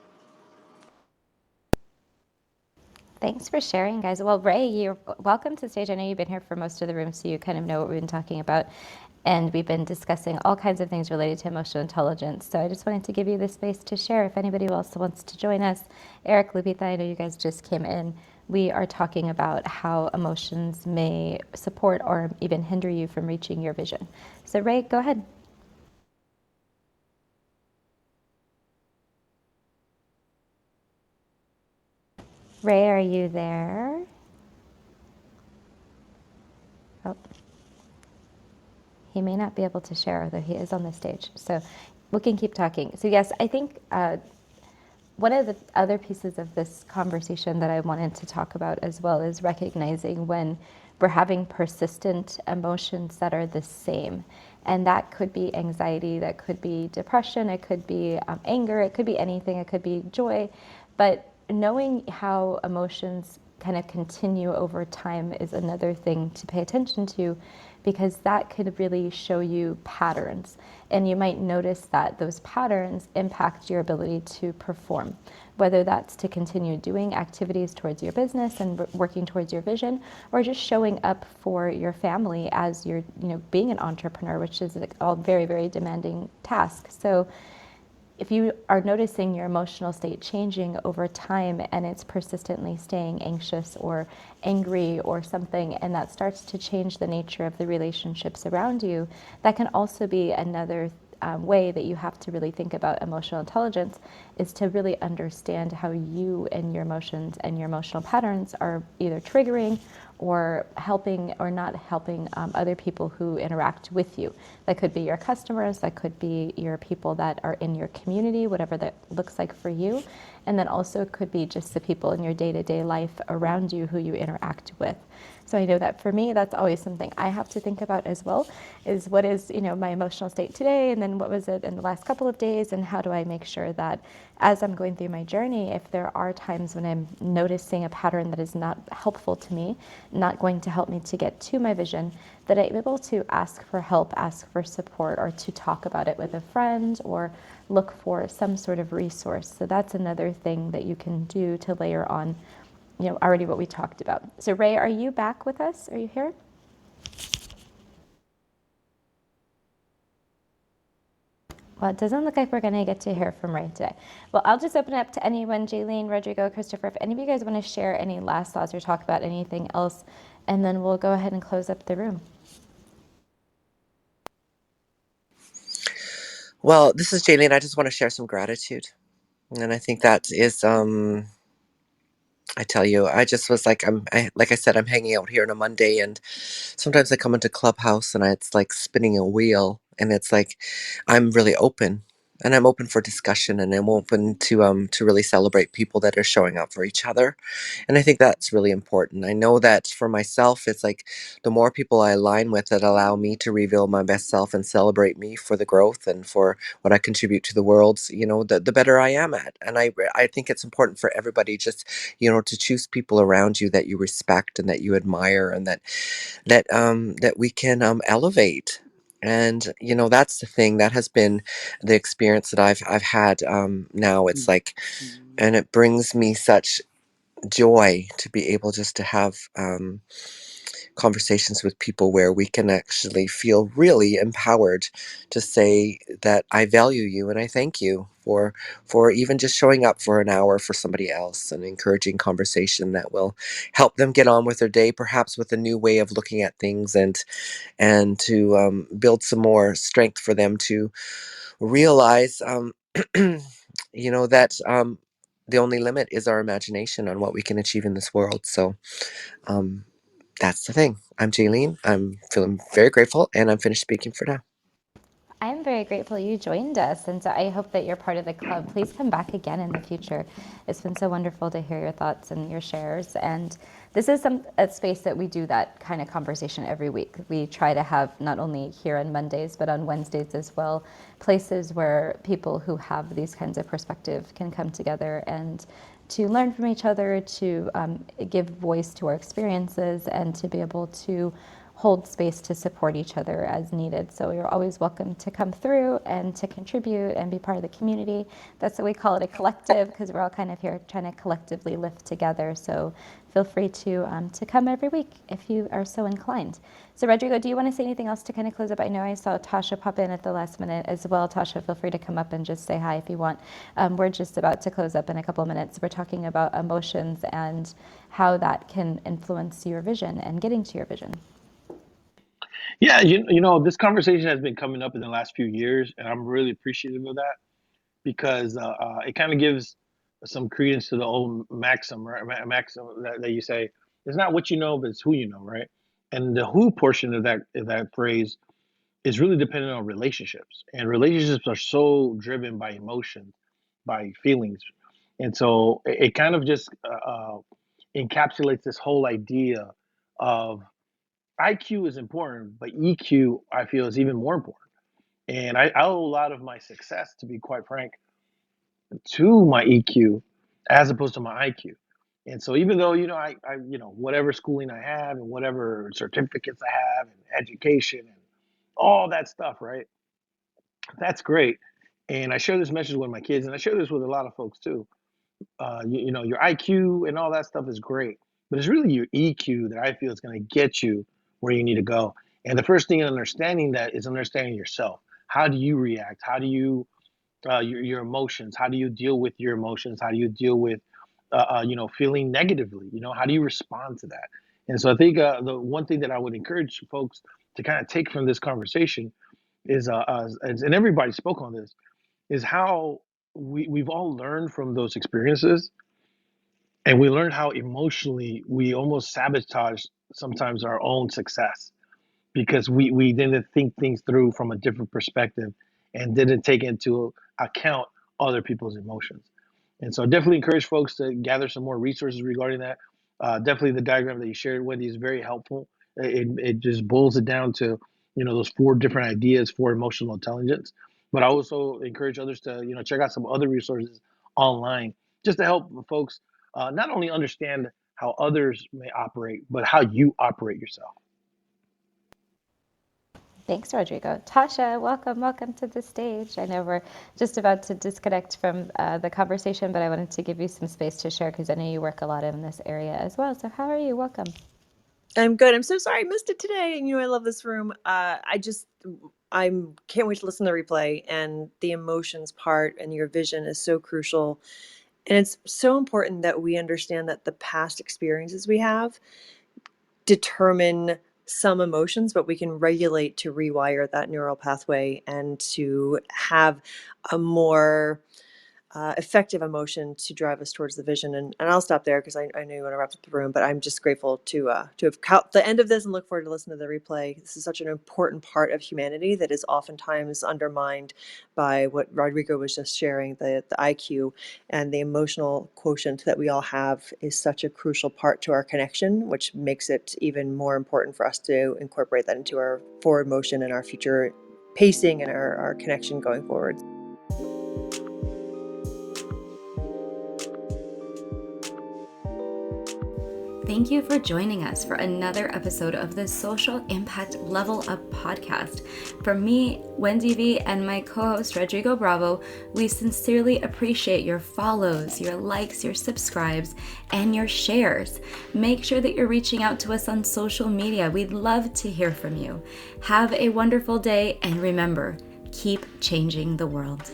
Thanks for sharing, guys. Well, Ray, you're welcome to the stage. I know you've been here for most of the room, so you kind of know what we've been talking about. And we've been discussing all kinds of things related to emotional intelligence. So I just wanted to give you this space to share. If anybody else wants to join us, Eric, Lupita, I know you guys just came in. We are talking about how emotions may support or even hinder you from reaching your vision. So Ray, go ahead. Ray, are you there? Oh. He may not be able to share, although he is on the stage. So we can keep talking. So yes, I think one of the other pieces of this conversation that I wanted to talk about as well is recognizing when we're having persistent emotions that are the same. And that could be anxiety, that could be depression, it could be anger, it could be anything, it could be joy. But knowing how emotions kind of continue over time is another thing to pay attention to, because that could really show you patterns. And you might notice that those patterns impact your ability to perform, whether that's to continue doing activities towards your business and working towards your vision, or just showing up for your family as you're, being an entrepreneur, which is a very, very demanding task. So if you are noticing your emotional state changing over time and it's persistently staying anxious or angry or something, and that starts to change the nature of the relationships around you, that can also be another way that you have to really think about emotional intelligence, is to really understand how you and your emotions and your emotional patterns are either triggering or helping or not helping other people who interact with you. That could be your customers, that could be your people that are in your community, whatever that looks like for you. And then also it could be just the people in your day-to-day life around you who you interact with. So I know that for me, that's always something I have to think about as well, is what is, my emotional state today, and then what was it in the last couple of days, and how do I make sure that as I'm going through my journey, if there are times when I'm noticing a pattern that is not helpful to me, not going to help me to get to my vision, that I'm able to ask for help, ask for support, or to talk about it with a friend, or look for some sort of resource. So that's another thing that you can do to layer on, already what we talked about. So Ray, are you back with us? Are you here? Well, it doesn't look like we're going to get to hear from Ray today. Well, I'll just open it up to anyone, Jaylene, Rodrigo, Christopher, if any of you guys want to share any last thoughts or talk about anything else, and then we'll go ahead and close up the room. Well, this is Jaylene. I just want to share some gratitude. And I think that is, I tell you, I just was like, like I said, I'm hanging out here on a Monday, and sometimes I come into Clubhouse and it's like spinning a wheel, and it's like I'm really open, and I'm open for discussion, and I'm open to really celebrate people that are showing up for each other. And I think that's really important. I know that for myself, it's like the more people I align with that allow me to reveal my best self and celebrate me for the growth and for what I contribute to the world, the better I am at. And I think it's important for everybody just, to choose people around you that you respect and that you admire, and that we can elevate. And that's the thing that has been the experience that I've had. Now it's like, and it brings me such joy to be able just to have conversations with people where we can actually feel really empowered to say that I value you and I thank you for even just showing up for an hour for somebody else, and encouraging conversation that will help them get on with their day, perhaps with a new way of looking at things, and to build some more strength for them to realize that the only limit is our imagination on what we can achieve in this world. So um, that's the thing. I'm Jaylene. I'm feeling very grateful, and I'm finished speaking for now. I'm very grateful you joined us, and so I hope that you're part of the club. Please come back again in the future. It's been so wonderful to hear your thoughts and your shares, and this is a space that we do that kind of conversation every week. We try to have, not only here on Mondays, but on Wednesdays as well, places where people who have these kinds of perspective can come together and to learn from each other, to give voice to our experiences, and to be able to hold space to support each other as needed. So you're always welcome to come through and to contribute and be part of the community. That's why we call it a collective, because we're all kind of here trying to collectively lift together. So feel free to come every week if you are so inclined. So Rodrigo, do you want to say anything else to kind of close up? I know I saw Tasha pop in at the last minute as well. Tasha, feel free to come up and just say hi if you want. We're just about to close up in a couple of minutes. We're talking about emotions and how that can influence your vision and getting to your vision. Yeah, this conversation has been coming up in the last few years, and I'm really appreciative of that because it kind of gives some credence to the old maxim, right? Maxim that you say, it's not what you know, but it's who you know, right? And the who portion of that phrase is really dependent on relationships, and relationships are so driven by emotions, by feelings, and so it kind of just encapsulates this whole idea of IQ is important, but EQ I feel is even more important. And I owe a lot of my success, to be quite frank, to my EQ as opposed to my IQ. And so even though, whatever schooling I have and whatever certificates I have and education and all that stuff, right? That's great. And I share this message with my kids, and I share this with a lot of folks too. Your IQ and all that stuff is great, but it's really your EQ that I feel is going to get you where you need to go. And the first thing in understanding that is understanding yourself. How do you react? How do you your emotions? How do you deal with your emotions? How do you deal with feeling negatively? How do you respond to that? And so I think the one thing that I would encourage folks to kind of take from this conversation is, and everybody spoke on this, is how we've all learned from those experiences, and we learned how emotionally we almost sabotage sometimes our own success because we didn't think things through from a different perspective and didn't take into account other people's emotions. And so definitely encourage folks to gather some more resources regarding that. Definitely the diagram that you shared, Wendy, is very helpful. It just boils it down to, those four different ideas for emotional intelligence. But I also encourage others to, check out some other resources online just to help folks not only understand how others may operate, but how you operate yourself. Thanks, Rodrigo. Tasha, welcome to the stage. I know we're just about to disconnect from the conversation, but I wanted to give you some space to share because I know you work a lot in this area as well. So how are you? Welcome. I'm good. I'm so sorry I missed it today. And I love this room. I can't wait to listen to the replay. And the emotions part and your vision is so crucial. And it's so important that we understand that the past experiences we have determine some emotions, but we can regulate to rewire that neural pathway and to have a more effective emotion to drive us towards the vision. And I'll stop there because I know you want to wrap up the room, but I'm just grateful to have caught the end of this and look forward to listening to the replay. This is such an important part of humanity that is oftentimes undermined by what Rodrigo was just sharing. The IQ and the emotional quotient that we all have is such a crucial part to our connection, which makes it even more important for us to incorporate that into our forward motion and our future pacing and our connection going forward. Thank you for joining us for another episode of the Social Impact Level Up podcast. From me, Wendy V, and my co-host Rodrigo Bravo, we sincerely appreciate your follows, your likes, your subscribes, and your shares. Make sure that you're reaching out to us on social media. We'd love to hear from you. Have a wonderful day, and remember, keep changing the world.